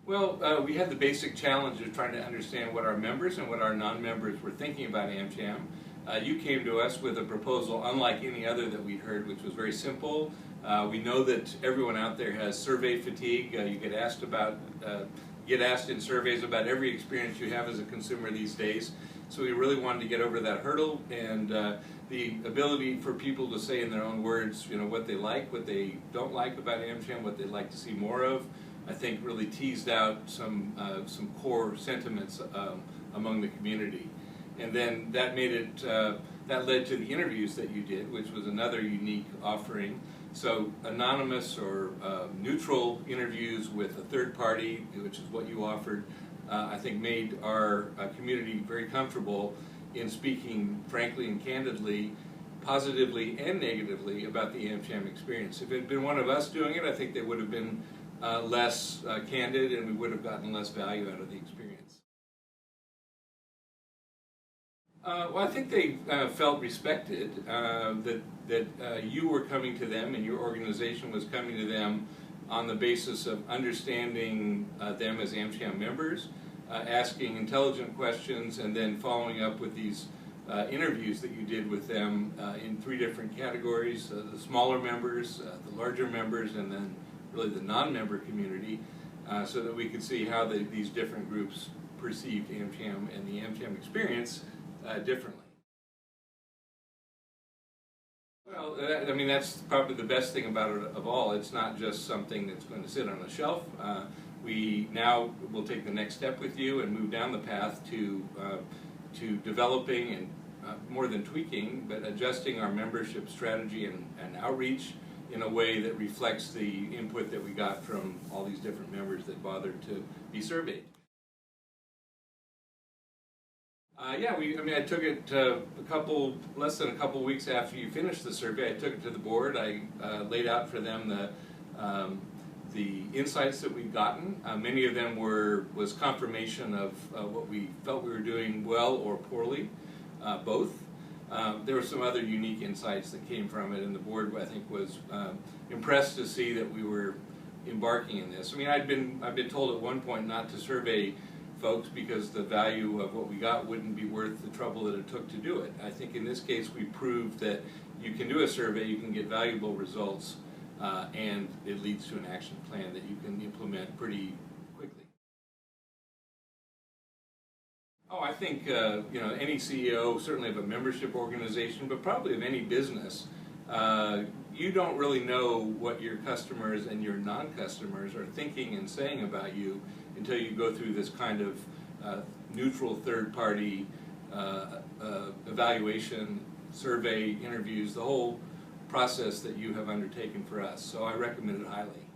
Well, we had the basic challenge of trying to understand what our members and what our non-members were thinking about AmCham. You came to us with a proposal unlike any other that we'd heard, which was very simple. We know that everyone out there has survey fatigue. You get asked in surveys about every experience you have as a consumer these days. So we really wanted to get over that hurdle, and the ability for people to say in their own words, what they like, what they don't like about AmCham, what they'd like to see more of, I think really teased out some core sentiments among the community. And then that made it, that led to the interviews that you did, which was another unique offering. So anonymous or neutral interviews with a third party, which is what you offered, I think made our community very comfortable in speaking frankly and candidly, positively and negatively about the AmCham experience. If it had been one of us doing it, I think they would have been less candid, and we would have gotten less value out of the experience. Well, I think they felt respected, that you were coming to them and your organization was coming to them on the basis of understanding them as AmCham members, asking intelligent questions, and then following up with these interviews that you did with them in 3 different categories: the smaller members, the larger members, and then really the non-member community, so that we could see how these different groups perceived AmCham and the AmCham experience differently. Well, I mean, that's probably the best thing about it of all. It's not just something that's going to sit on a shelf. We now will take the next step with you and move down the path to developing and more than tweaking, but adjusting our membership strategy and outreach in a way that reflects the input that we got from all these different members that bothered to be surveyed. Yeah, I took it less than a couple weeks after you finished the survey. I took it to the board. I laid out for them the insights that we'd gotten. Many of them was confirmation of what we felt we were doing well or poorly, both. There were some other unique insights that came from it, and the board, I think, was impressed to see that we were embarking in this. I mean, I've been told at one point not to survey folks because the value of what we got wouldn't be worth the trouble that it took to do it. I think in this case we proved that you can do a survey, you can get valuable results, and it leads to an action plan that you can implement pretty quickly. Oh, I think any CEO, certainly of a membership organization, but probably of any business, you don't really know what your customers and your non-customers are thinking and saying about you until you go through this kind of neutral third-party evaluation, survey, interviews, the whole process that you have undertaken for us. So I recommend it highly.